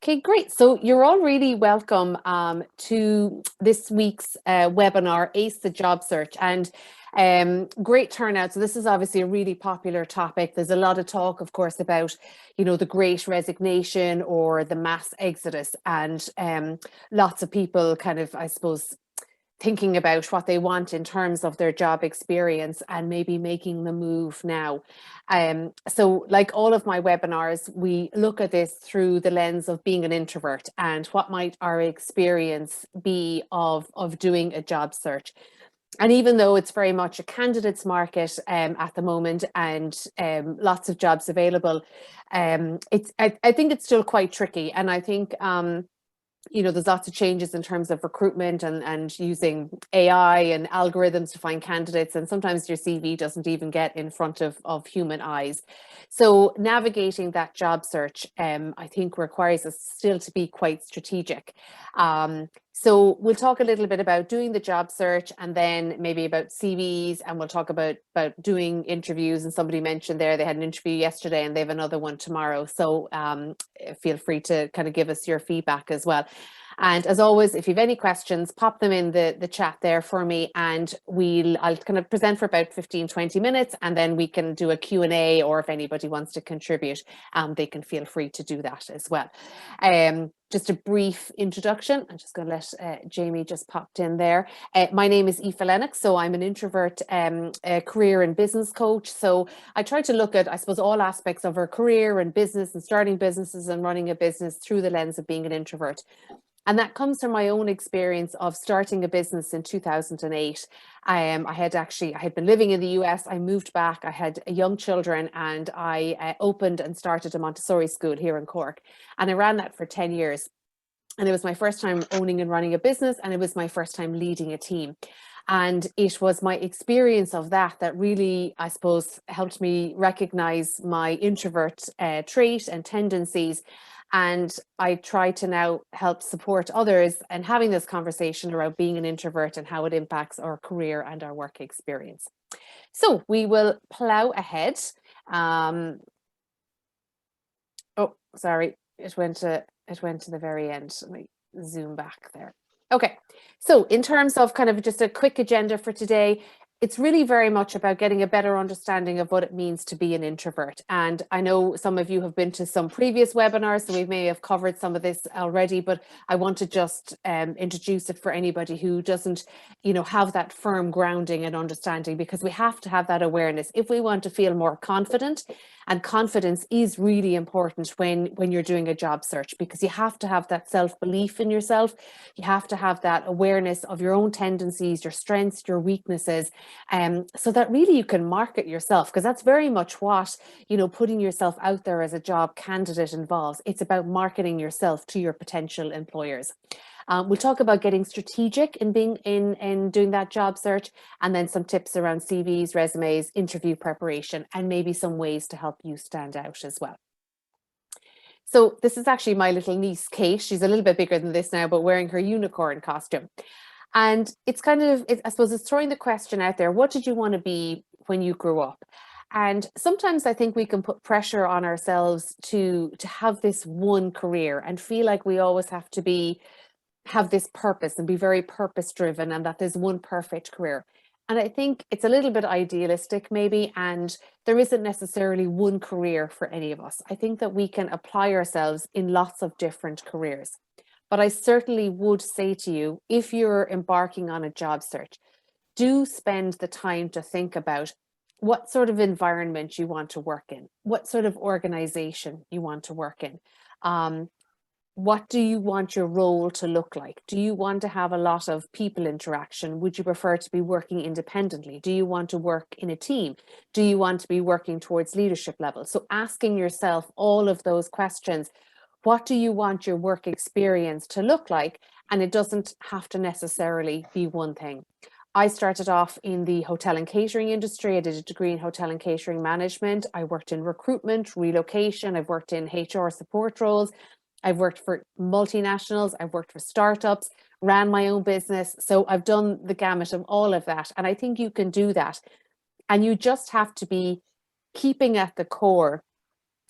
Okay, great. So you're all really welcome to this week's webinar, Ace the Job Search, and great turnout. So this is obviously a really popular topic. There's a lot of talk, of course, about, the great resignation or the mass exodus, and lots of people kind of, I suppose, thinking about what they want in terms of their job experience and maybe making the move now. So like all of my webinars, we look at this through the lens of being an introvert and what might our experience be of doing a job search. And even though it's very much a candidates market at the moment and lots of jobs available, I think it's still quite tricky. And I think there's lots of changes in terms of recruitment and using AI and algorithms to find candidates. And sometimes your CV doesn't even get in front of human eyes. So navigating that job search, I think requires us still to be quite strategic. So we'll talk a little bit about doing the job search and then maybe about CVs, and we'll talk about doing interviews. And somebody mentioned there they had an interview yesterday and they have another one tomorrow. So feel free to kind of give us your feedback as well. And as always, if you have any questions, pop them in the chat there for me, and I'll kind of present for about 15-20 minutes, and then we can do a Q&A, or if anybody wants to contribute, they can feel free to do that as well. Just a brief introduction. I'm just going to let Jamie just popped in there. My name is Aoife Lennox, so I'm an introvert career and business coach. So I try to look at, I suppose, all aspects of our career and business and starting businesses and running a business through the lens of being an introvert. And that comes from my own experience of starting a business in 2008. I had been living in the US. I moved back. I had young children, and I opened and started a Montessori school here in Cork. And I ran that for 10 years. And it was my first time owning and running a business, and it was my first time leading a team. And it was my experience of that really, I suppose, helped me recognize my introvert trait and tendencies. And I try to now help support others and having this conversation around being an introvert and how it impacts our career and our work experience. So we will plow ahead. Oh, sorry, it went to the very end. Let me zoom back there. Okay, so in terms of kind of just a quick agenda for today, it's really very much about getting a better understanding of what it means to be an introvert. And I know some of you have been to some previous webinars, so we may have covered some of this already, but I want to just introduce it for anybody who doesn't, have that firm grounding and understanding, because we have to have that awareness if we want to feel more confident. And confidence is really important when you're doing a job search, because you have to have that self-belief in yourself. You have to have that awareness of your own tendencies, your strengths, your weaknesses, so that really you can market yourself, because that's very much what, putting yourself out there as a job candidate involves. It's about marketing yourself to your potential employers. We'll talk about getting strategic in doing that job search, and then some tips around CVs, resumes, interview preparation, and maybe some ways to help you stand out as well. So this is actually my little niece, Kate. She's a little bit bigger than this now, but wearing her unicorn costume. And it's kind of, I suppose it's throwing the question out there, what did you want to be when you grew up? And sometimes I think we can put pressure on ourselves to have this one career and feel like we always have to have this purpose and be very purpose driven, and that there's one perfect career. And I think it's a little bit idealistic maybe, and there isn't necessarily one career for any of us. I think that we can apply ourselves in lots of different careers. But I certainly would say to you, if you're embarking on a job search, do spend the time to think about what sort of environment you want to work in, what sort of organization you want to work in. What do you want your role to look like? Do you want to have a lot of people interaction? Would you prefer to be working independently? Do you want to work in a team? Do you want to be working towards leadership level? So asking yourself all of those questions. What do you want your work experience to look like? And it doesn't have to necessarily be one thing. I started off in the hotel and catering industry. I did a degree in hotel and catering management. I worked in recruitment, relocation. I've worked in HR support roles. I've worked for multinationals. I've worked for startups, ran my own business. So I've done the gamut of all of that. And I think you can do that. And you just have to be keeping at the core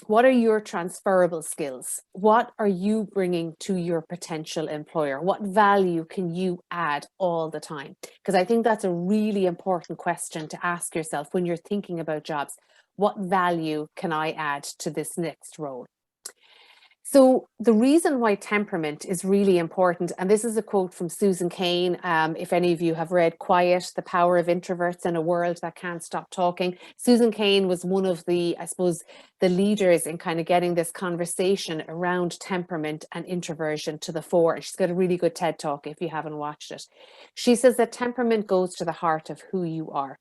What are your transferable skills? What are you bringing to your potential employer? What value can you add all the time? Because I think that's a really important question to ask yourself when you're thinking about jobs. What value can I add to this next role? So the reason why temperament is really important, and this is a quote from Susan Cain. If any of you have read Quiet, The Power of Introverts in a World That Can't Stop Talking, Susan Cain was one of the, I suppose, the leaders in kind of getting this conversation around temperament and introversion to the fore. And she's got a really good TED Talk if you haven't watched it. She says that temperament goes to the heart of who you are.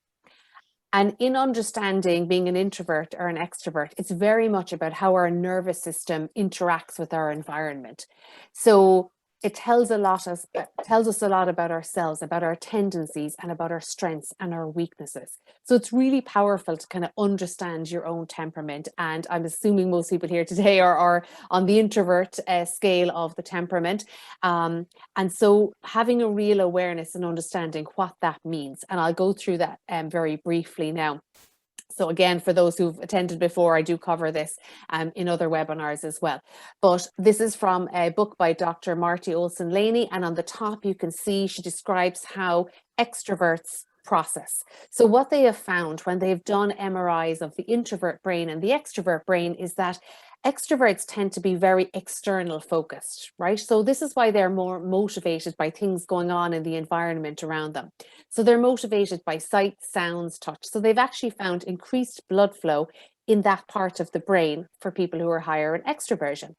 And in understanding being an introvert or an extrovert, it's very much about how our nervous system interacts with our environment. So it tells us a lot about ourselves, about our tendencies, and about our strengths and our weaknesses. So it's really powerful to kind of understand your own temperament. And I'm assuming most people here today are on the introvert scale of the temperament. And so having a real awareness and understanding what that means, and I'll go through that very briefly now. So again, for those who've attended before, I do cover this in other webinars as well. But this is from a book by Dr. Marty Olson-Laney. And on the top, you can see she describes how extroverts process. So what they have found when they've done MRIs of the introvert brain and the extrovert brain is that extroverts tend to be very external focused, right? So this is why they're more motivated by things going on in the environment around them. So they're motivated by sight, sounds, touch. So they've actually found increased blood flow in that part of the brain for people who are higher in extroversion.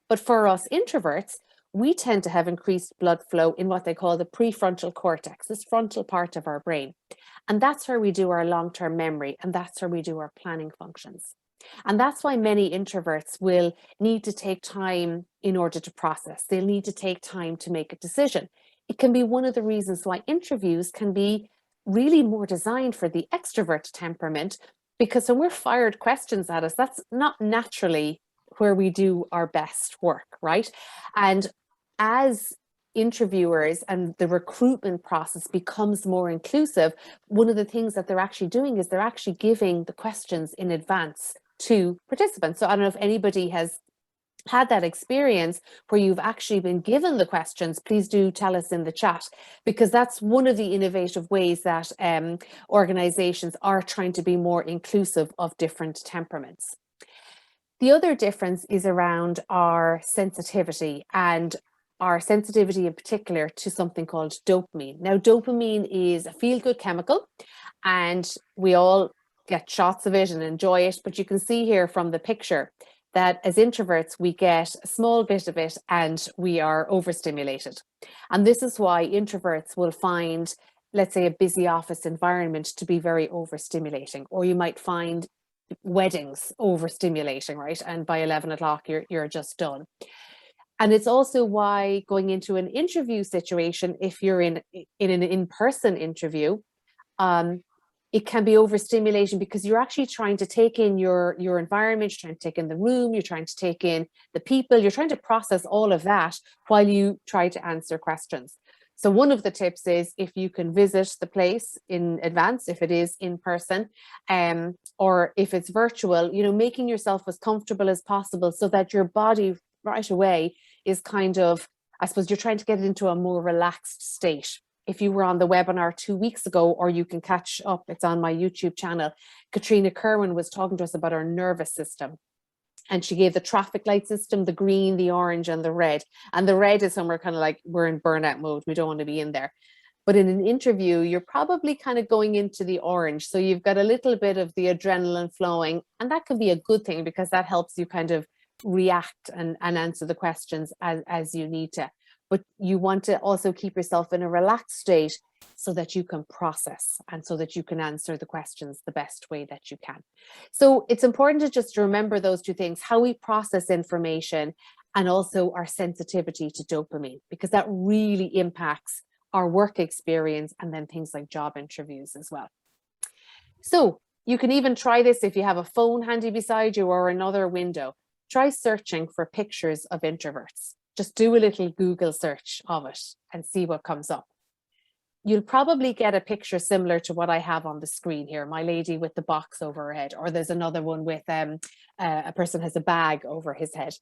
But for us introverts, we tend to have increased blood flow in what they call the prefrontal cortex, this frontal part of our brain. And that's where we do our long-term memory, and that's where we do our planning functions. And that's why many introverts will need to take time in order to process. They'll need to take time to make a decision. It can be one of the reasons why interviews can be really more designed for the extrovert temperament, because when we're fired questions at us, that's not naturally where we do our best work, right? And as interviewers and the recruitment process becomes more inclusive, one of the things that they're actually doing is they're actually giving the questions in advance to participants. So I don't know if anybody has had that experience where you've actually been given the questions. Please do tell us in the chat, because that's one of the innovative ways that organizations are trying to be more inclusive of different temperaments. The other difference is around our sensitivity, and our sensitivity in particular to something called dopamine. Now, dopamine is a feel-good chemical, and we all get shots of it and enjoy it, but you can see here from the picture that as introverts, we get a small bit of it and we are overstimulated. And this is why introverts will find, let's say, a busy office environment to be very overstimulating, or you might find weddings overstimulating, right? And by 11 o'clock, you're just done. And it's also why going into an interview situation, if you're in an in-person interview, it can be overstimulating, because you're actually trying to take in your environment, you're trying to take in the room, you're trying to take in the people, you're trying to process all of that while you try to answer questions. So one of the tips is, if you can visit the place in advance, if it is in person, or if it's virtual, making yourself as comfortable as possible so that your body right away is kind of, I suppose, you're trying to get it into a more relaxed state. If you were on the webinar 2 weeks ago, or you can catch up, it's on my YouTube channel, Katrina Kerwin was talking to us about our nervous system. And she gave the traffic light system, the green, the orange, and the red. And the red is somewhere kind of like we're in burnout mode. We don't want to be in there. But in an interview, you're probably kind of going into the orange. So you've got a little bit of the adrenaline flowing. And that can be a good thing, because that helps you kind of react and answer the questions as you need to. But you want to also keep yourself in a relaxed state so that you can process and so that you can answer the questions the best way that you can. So it's important to just remember those two things, how we process information and also our sensitivity to dopamine, because that really impacts our work experience and then things like job interviews as well. So you can even try this if you have a phone handy beside you or another window. Try searching for pictures of introverts. Just do a little Google search of it and see what comes up. you'll probably get a picture similar to what I have on the screen here, my lady with the box over her head, or there's another one with a person has a bag over his head.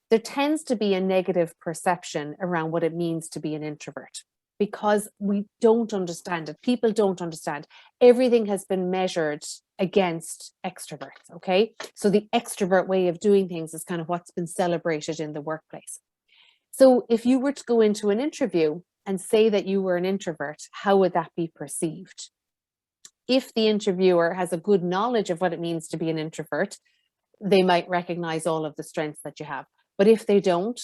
There tends to be a negative perception around what it means to be an introvert because we don't understand it. People don't understand. Everything has been measured against extroverts, okay? So the extrovert way of doing things is kind of what's been celebrated in the workplace. So if you were to go into an interview and say that you were an introvert, how would that be perceived? If the interviewer has a good knowledge of what it means to be an introvert, they might recognize all of the strengths that you have. But if they don't,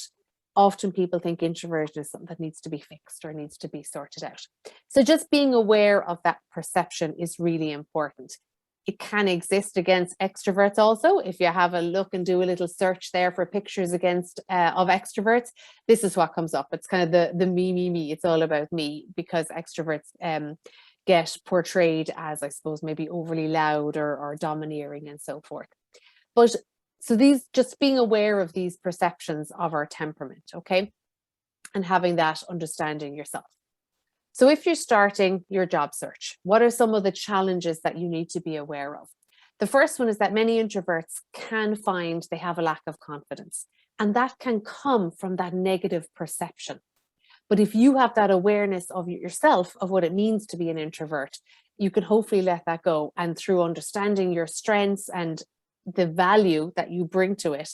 often people think introversion is something that needs to be fixed or needs to be sorted out. So just being aware of that perception is really important. It can exist against extroverts also. If you have a look and do a little search there for pictures against of extroverts, this is what comes up. It's kind of the me. It's all about me, because extroverts get portrayed as, I suppose, maybe overly loud or domineering and so forth. But so these, just being aware of these perceptions of our temperament, okay? And having that understanding yourself. So if you're starting your job search, what are some of the challenges that you need to be aware of? The first one is that many introverts can find they have a lack of confidence, and that can come from that negative perception. But if you have that awareness of yourself, of what it means to be an introvert, you can hopefully let that go. And through understanding your strengths and the value that you bring to it,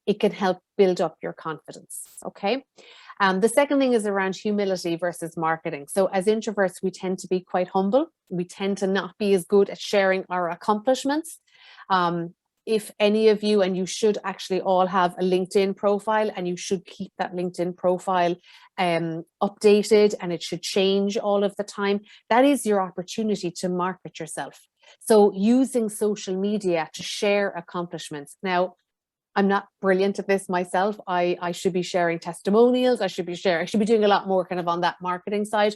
it can help build up your confidence, okay? The second thing is around humility versus marketing. So as introverts, we tend to be quite humble. We tend to not be as good at sharing our accomplishments. If any of you, and you should actually all have a LinkedIn profile, and you should keep that LinkedIn profile updated, and it should change all of the time. That is your opportunity to market yourself. So using social media to share accomplishments. Now, I'm not brilliant at this myself. I should be sharing testimonials. I should be doing a lot more kind of on that marketing side.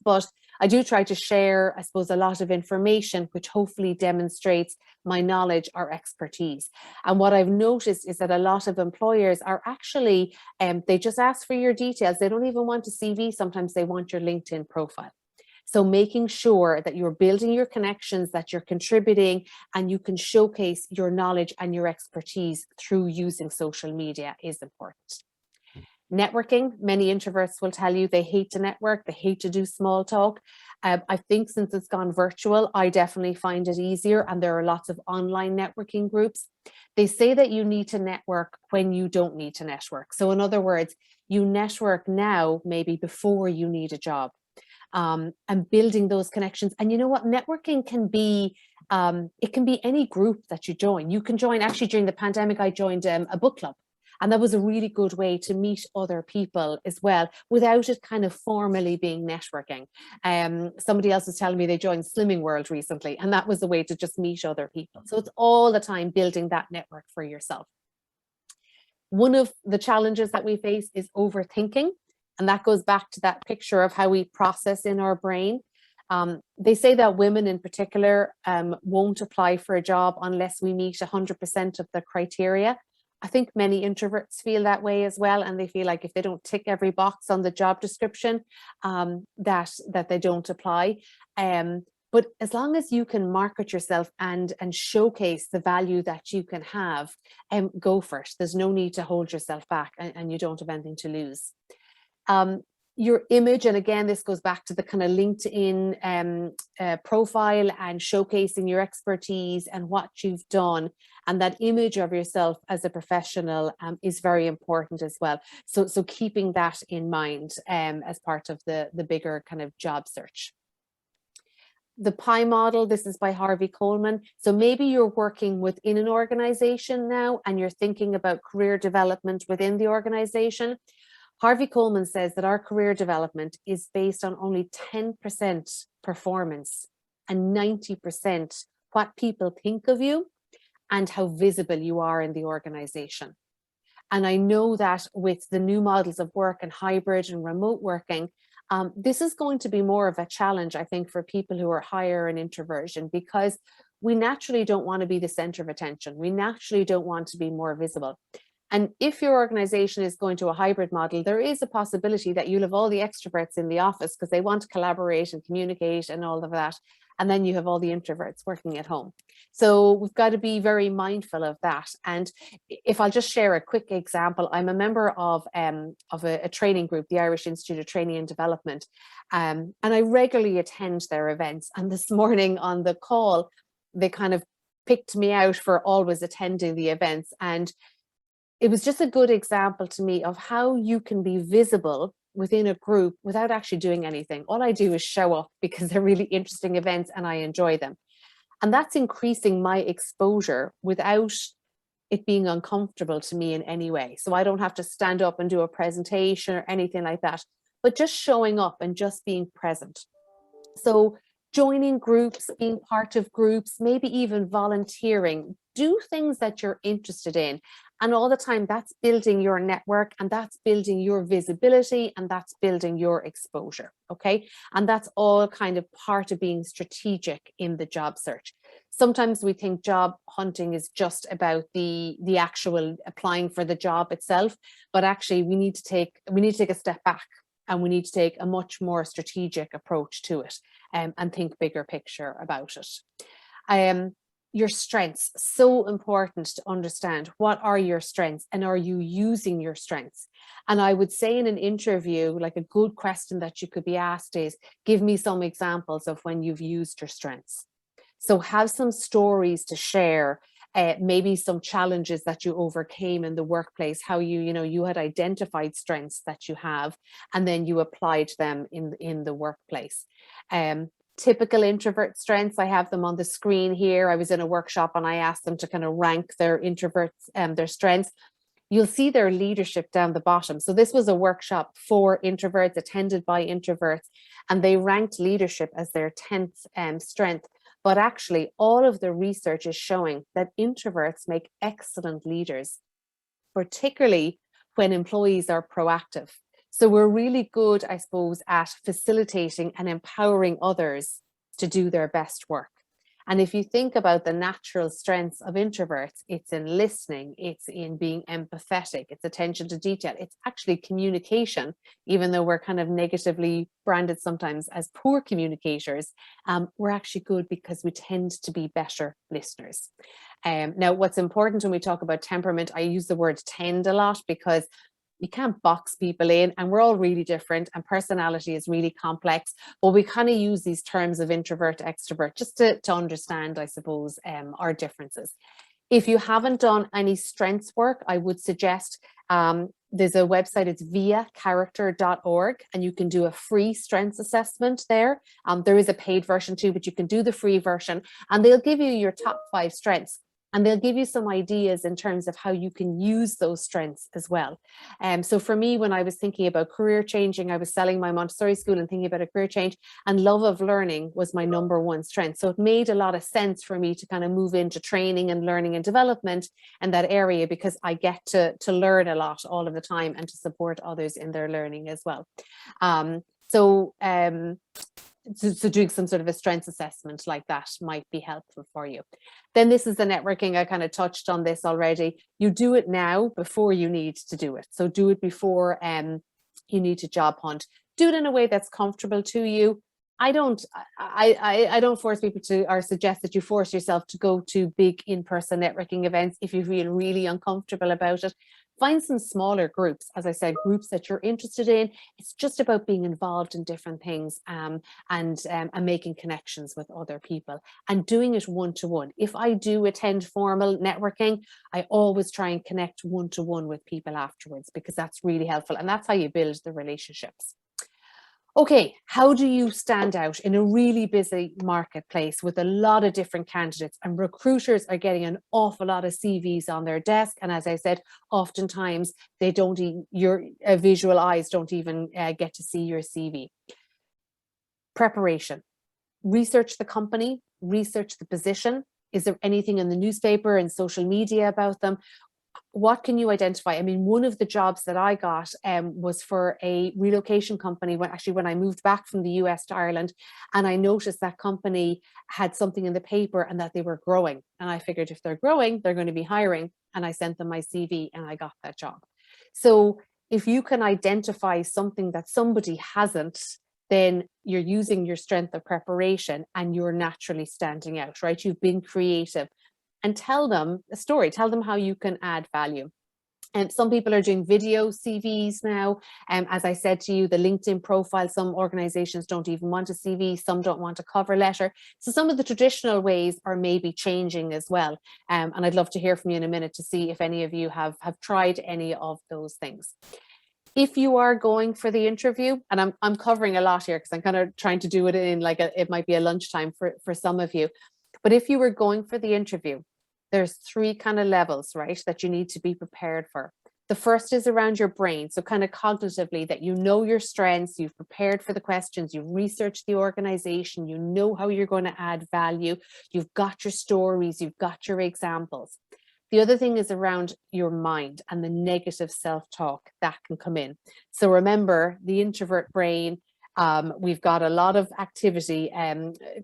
But I do try to share, I suppose, a lot of information which hopefully demonstrates my knowledge or expertise. And what I've noticed is that a lot of employers are actually, they just ask for your details. They don't even want a CV. Sometimes they want your LinkedIn profile. So making sure that you're building your connections, that you're contributing, and you can showcase your knowledge and your expertise through using social media is important. Networking, many introverts will tell you they hate to network, they hate to do small talk. I think since it's gone virtual, I definitely find it easier, and there are lots of online networking groups. They say that you need to network when you don't need to network. So in other words, you network now, maybe before you need a job. And building those connections. And you know what, networking can be, it can be any group that you join. You can join, actually during the pandemic, I joined a book club. And that was a really good way to meet other people as well, without it kind of formally being networking. Somebody else was telling me they joined Slimming World recently, and that was a way to just meet other people. So it's all the time building that network for yourself. One of the challenges that we face is overthinking. And that goes back to that picture of how we process in our brain. They say that women in particular won't apply for a job unless we meet 100% of the criteria. I think many introverts feel that way as well, and they feel like if they don't tick every box on the job description, that they don't apply. But as long as you can market yourself and showcase the value that you can have, go for it. There's no need to hold yourself back, and you don't have anything to lose. Your image, and again, this goes back to the kind of LinkedIn profile and showcasing your expertise and what you've done, and that image of yourself as a professional is very important as well. So keeping that in mind as part of the bigger kind of job search. The pie model, this is by Harvey Coleman. So maybe you're working within an organization now and you're thinking about career development within the organization. Harvey Coleman says that our career development is based on only 10% performance and 90% what people think of you and how visible you are in the organization. And I know that with the new models of work and hybrid and remote working, this is going to be more of a challenge, I think, for people who are higher in introversion, because we naturally don't want to be the center of attention. We naturally don't want to be more visible. And if your organization is going to a hybrid model, there is a possibility that you'll have all the extroverts in the office because they want to collaborate and communicate and all of that. And then you have all the introverts working at home. So we've got to be very mindful of that. And if I'll just share a quick example, I'm a member of a training group, the Irish Institute of Training and Development, and I regularly attend their events. And this morning on the call, they kind of picked me out for always attending the events. And it was just a good example to me of how you can be visible within a group without actually doing anything. All I do is show up because they're really interesting events and I enjoy them. And that's increasing my exposure without it being uncomfortable to me in any way. So I don't have to stand up and do a presentation or anything like that, but just showing up and just being present. So joining groups, being part of groups, maybe even volunteering, do things that you're interested in. And all the time that's building your network and that's building your visibility and that's building your exposure, okay? And that's all kind of part of being strategic in the job search. Sometimes we think job hunting is just about the actual applying for the job itself, but actually we need to take a step back and we need to take a much more strategic approach to it, and think bigger picture about it. Your strengths, so important to understand. What are your strengths and are you using your strengths? And I would say in an interview, like a good question that you could be asked is, give me some examples of when you've used your strengths. So have some stories to share, maybe some challenges that you overcame in the workplace, how you had identified strengths that you have, and then you applied them in the workplace. Typical introvert strengths, I have them on the screen here. I was in a workshop and I asked them to kind of rank their introverts and their strengths. You'll see their leadership down the bottom. So this was a workshop for introverts, attended by introverts, and they ranked leadership as their 10th strength. But actually, all of the research is showing that introverts make excellent leaders, particularly when employees are proactive. So we're really good, I suppose, at facilitating and empowering others to do their best work. And if you think about the natural strengths of introverts, it's in listening, it's in being empathetic, it's attention to detail, it's actually communication, even though we're kind of negatively branded sometimes as poor communicators, we're actually good because we tend to be better listeners. Now, what's important when we talk about temperament, I use the word tend a lot because you can't box people in and we're all really different and personality is really complex, but we kind of use these terms of introvert, extrovert, just to understand, I suppose, our differences. If you haven't done any strengths work, I would suggest there's a website, it's viacharacter.org, and you can do a free strengths assessment there. There is a paid version too, but you can do the free version and they'll give you your top 5 strengths. And they'll give you some ideas in terms of how you can use those strengths as well. So for me, when I was thinking about career changing, I was selling my Montessori school and thinking about a career change, and love of learning was my number 1 strength. So it made a lot of sense for me to kind of move into training and learning and development in that area, because I get to learn a lot all of the time and to support others in their learning as well. So doing some sort of a strengths assessment like that might be helpful for you. Then this is the networking. I kind of touched on this already. You do it now before you need to do it. So do it before you need to job hunt. Do it in a way that's comfortable to you. I don't force people to, or suggest that you force yourself to go to big in-person networking events if you feel really uncomfortable about it. Find some smaller groups, as I said, groups that you're interested in. It's just about being involved in different things and making connections with other people and doing it one-to-one. If I do attend formal networking, I always try and connect one-to-one with people afterwards, because that's really helpful. And that's how you build the relationships. Okay, how do you stand out in a really busy marketplace with a lot of different candidates, and recruiters are getting an awful lot of CVs on their desk? And as I said, oftentimes they don't even, your visual eyes don't even get to see your CV. Preparation. Research the company, research the position. Is there anything in the newspaper and social media about them? what can you identify? I mean, one of the jobs that I got was for a relocation company when I moved back from the US to Ireland, and I noticed that company had something in the paper and that they were growing. And I figured if they're growing, they're going to be hiring. And I sent them my CV and I got that job. So if you can identify something that somebody hasn't, then you're using your strength of preparation and you're naturally standing out, right? You've been creative. And tell them a story, tell them how you can add value. And some people are doing video CVs now. As I said to you, the LinkedIn profile, some organizations don't even want a CV, some don't want a cover letter. So some of the traditional ways are maybe changing as well. And I'd love to hear from you in a minute to see if any of you have tried any of those things. If you are going for the interview, and I'm covering a lot here because I'm kind of trying to do it in it might be a lunchtime for some of you. But if you were going for the interview, there's 3 kind of levels, right, that you need to be prepared for. The first is around your brain. So kind of cognitively, that you know your strengths, you've prepared for the questions, you've researched the organization, you know how you're going to add value, you've got your stories, you've got your examples. The other thing is around your mind and the negative self-talk that can come in. So remember, the introvert brain, we've got a lot of activity.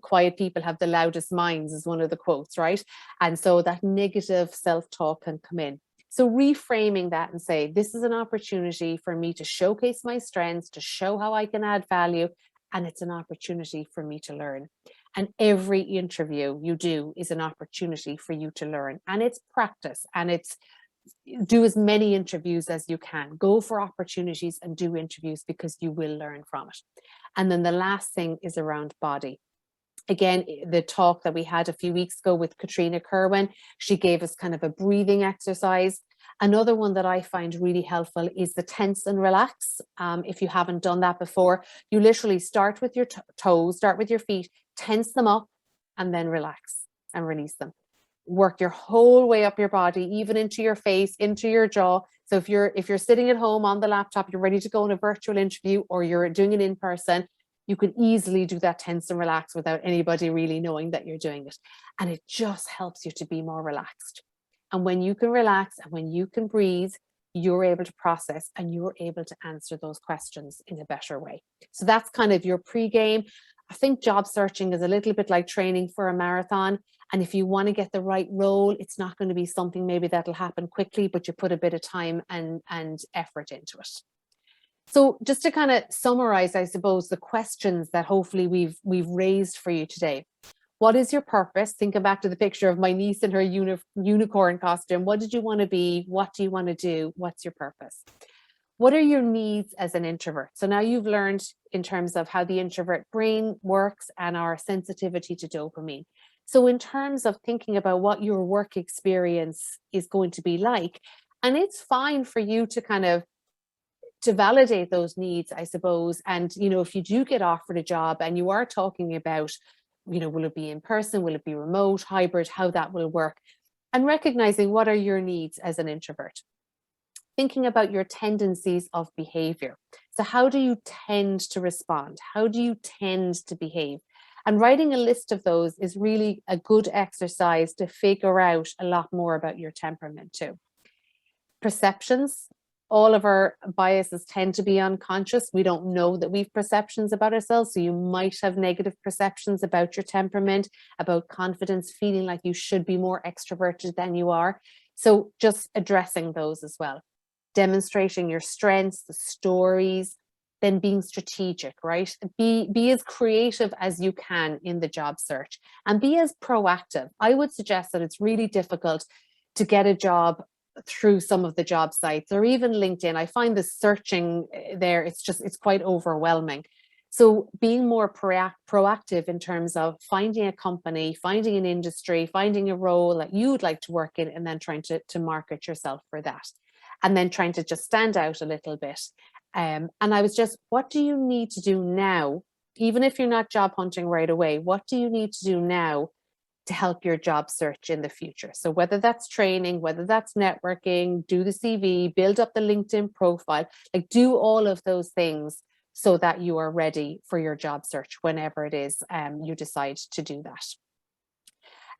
Quiet people have the loudest minds is one of the quotes, right? And so that negative self-talk can come in. So reframing that and say, this is an opportunity for me to showcase my strengths, to show how I can add value, and it's an opportunity for me to learn. And every interview you do is an opportunity for you to learn. And it's practice, and it's do as many interviews as you can. Go for opportunities and do interviews because you will learn from it. And then the last thing is around body. Again, the talk that we had a few weeks ago with Katrina Kerwin, she gave us kind of a breathing exercise. Another one that I find really helpful is the tense and relax. If you haven't done that before, you literally start with your toes, start with your feet, tense them up, and then relax and release them. Work your whole way up your body, even into your face, into your jaw. So if you're sitting at home on the laptop, you're ready to go on a virtual interview, or you're doing it in person, you can easily do that tense and relax without anybody really knowing that you're doing it. And it just helps you to be more relaxed. And when you can relax and when you can breathe, you're able to process and you're able to answer those questions in a better way. So that's kind of your pre-game. I think job searching is a little bit like training for a marathon. And if you want to get the right role, it's not going to be something maybe that'll happen quickly, but you put a bit of time and effort into it. So just to kind of summarize, I suppose, the questions that hopefully we've raised for you today. What is your purpose? Thinking back to the picture of my niece in her unicorn costume. What did you want to be? What do you want to do? What's your purpose? What are your needs as an introvert? So now you've learned in terms of how the introvert brain works and our sensitivity to dopamine. So in terms of thinking about what your work experience is going to be like, and it's fine for you to kind of to validate those needs, I suppose. And, you know, if you do get offered a job and you are talking about, you know, will it be in person, will it be remote, hybrid, how that will work, and recognizing what are your needs as an introvert. Thinking about your tendencies of behavior. So how do you tend to respond? How do you tend to behave? And writing a list of those is really a good exercise to figure out a lot more about your temperament too. Perceptions. All of our biases tend to be unconscious. We don't know that we've perceptions about ourselves. So you might have negative perceptions about your temperament, about confidence, feeling like you should be more extroverted than you are. So just addressing those as well. Demonstrating your strengths, the stories, then being strategic, right? Be as creative as you can in the job search and be as proactive. I would suggest that it's really difficult to get a job through some of the job sites or even LinkedIn. I find the searching there, it's quite overwhelming. So being more proactive in terms of finding a company, finding an industry, finding a role that you would like to work in, and then trying to market yourself for that. And then trying to just stand out a little bit. And I was just, what do you need to do now? Even if you're not job hunting right away, what do you need to do now to help your job search in the future? So whether that's training, whether that's networking, do the CV, build up the LinkedIn profile, like do all of those things so that you are ready for your job search whenever it is you decide to do that.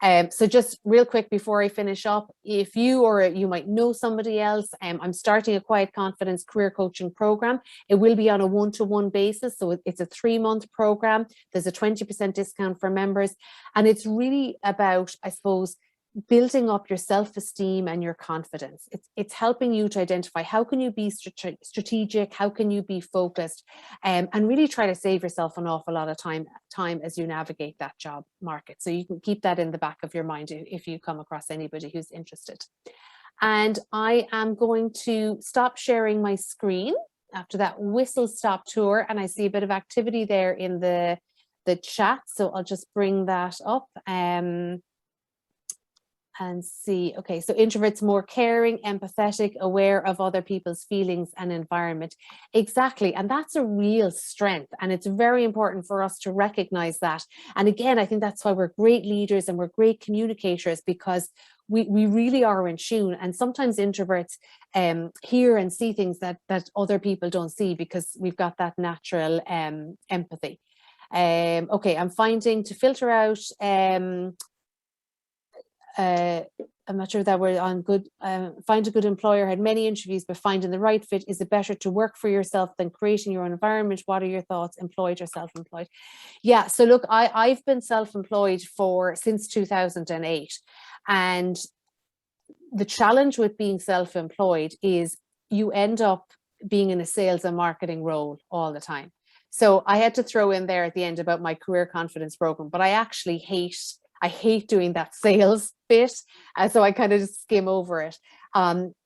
So just real quick before I finish up, if you or you might know somebody else, I'm starting a Quiet Confidence career coaching program. It will be on a one-to-one basis. So it's a 3-month program. There's a 20% discount for members. And it's really about, I suppose, building up your self-esteem and your confidence. It's helping you to identify how can you be strategic, how can you be focused, and really try to save yourself an awful lot of time as you navigate that job market. So you can keep that in the back of your mind if you come across anybody who's interested. And I am going to stop sharing my screen after that whistle stop tour, and I see a bit of activity there in the chat. So I'll just bring that up. And see, okay, so introverts more caring, empathetic, aware of other people's feelings and environment. Exactly, and that's a real strength, and it's very important for us to recognize that. And again, I think that's why we're great leaders and we're great communicators, because we really are in tune. And sometimes introverts hear and see things that other people don't see, because we've got that natural empathy. Okay, I'm finding to filter out I'm not sure that we're on good, find a good employer, had many interviews, but finding the right fit. Is it better to work for yourself than creating your own environment? What are your thoughts, employed or self-employed? Yeah, so look, I've been self-employed since 2008. And the challenge with being self-employed is you end up being in a sales and marketing role all the time. So I had to throw in there at the end about my career confidence program, but I actually hate doing that sales bit. So I kind of just skim over it.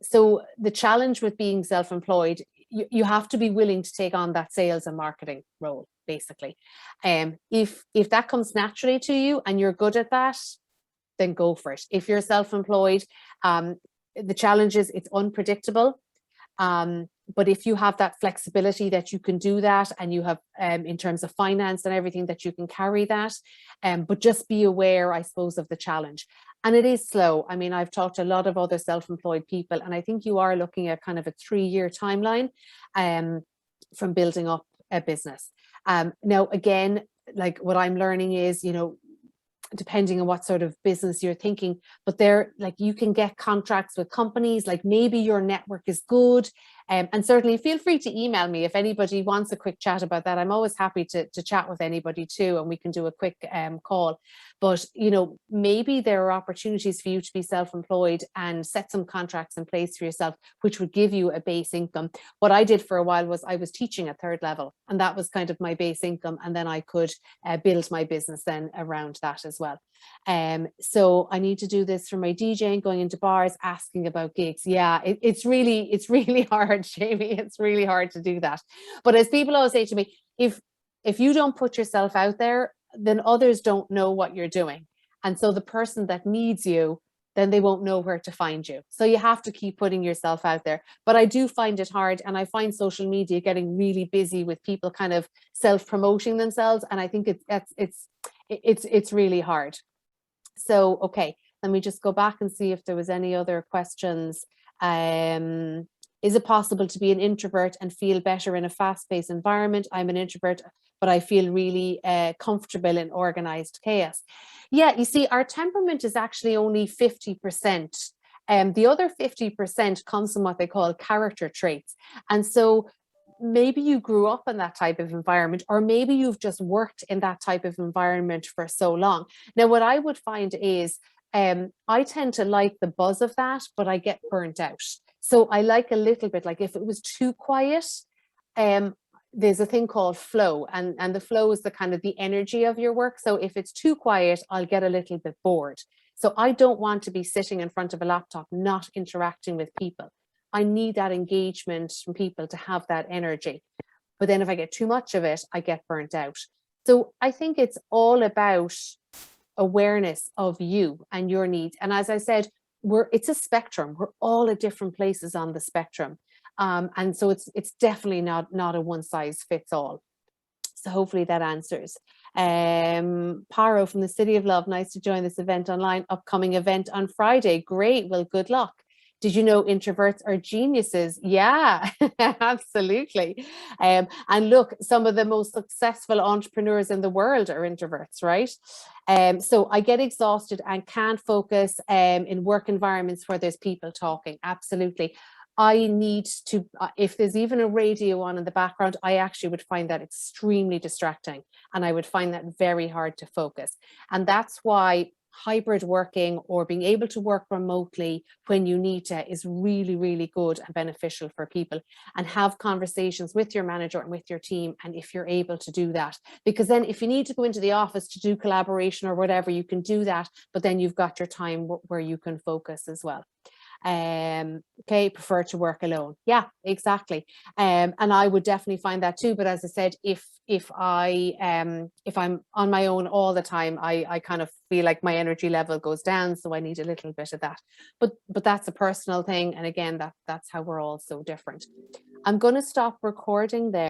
So the challenge with being self-employed, you have to be willing to take on that sales and marketing role, basically. If that comes naturally to you and you're good at that, then go for it. If you're self-employed, the challenge is it's unpredictable. But if you have that flexibility that you can do that, and you have in terms of finance and everything that you can carry that, but just be aware, I suppose, of the challenge. And it is slow. I mean, I've talked to a lot of other self-employed people, and I think you are looking at kind of a 3-year timeline from building up a business. Now, again, like what I'm learning is, depending on what sort of business you're thinking, but you can get contracts with companies, like maybe your network is good. And certainly feel free to email me if anybody wants a quick chat about that. I'm always happy to chat with anybody too, and we can do a quick call. But, maybe there are opportunities for you to be self-employed and set some contracts in place for yourself, which would give you a base income. What I did for a while was I was teaching at 3rd level, and that was kind of my base income. And then I could build my business then around that as well. So I need to do this for my DJing, going into bars, asking about gigs. Yeah, it's really hard, Jamie. It's really hard to do that. But as people always say to me, if you don't put yourself out there, then others don't know what you're doing. And so the person that needs you, then they won't know where to find you. So you have to keep putting yourself out there. But I do find it hard, and I find social media getting really busy with people kind of self-promoting themselves. And I think it's really hard. So, okay, let me just go back and see if there was any other questions. Is it possible to be an introvert and feel better in a fast-paced environment? I'm an introvert, but I feel really comfortable in organized chaos. Yeah, you see, our temperament is actually only 50%. The other 50% comes from what they call character traits. And so maybe you grew up in that type of environment, or maybe you've just worked in that type of environment for so long. Now, what I would find is I tend to like the buzz of that, but I get burnt out. So I like a little bit, like if it was too quiet, there's a thing called flow, and the flow is the kind of the energy of your work. So if it's too quiet, I'll get a little bit bored. So I don't want to be sitting in front of a laptop, not interacting with people. I need that engagement from people to have that energy. But then if I get too much of it, I get burnt out. So I think it's all about awareness of you and your needs. And as I said, it's a spectrum. We're all at different places on the spectrum. And so it's definitely not a one size fits all. So hopefully that answers. Paro from the City of Love, nice to join this event online. Upcoming event on Friday. Great. Well, good luck. Did you know introverts are geniuses? Yeah, absolutely. And look, some of the most successful entrepreneurs in the world are introverts, right? So I get exhausted and can't focus in work environments where there's people talking. Absolutely. I need to, if there's even a radio on in the background, I actually would find that extremely distracting, and I would find that very hard to focus. And that's why hybrid working or being able to work remotely when you need to is really, really good and beneficial for people. And have conversations with your manager and with your team, and if you're able to do that, because then if you need to go into the office to do collaboration or whatever, you can do that, but then you've got your time where you can focus as well. Okay, prefer to work alone. Yeah, exactly. And I would definitely find that too. But as I said, if I'm on my own all the time, I kind of feel like my energy level goes down, so I need a little bit of that. But that's a personal thing, and again, that's how we're all so different. I'm going to stop recording there.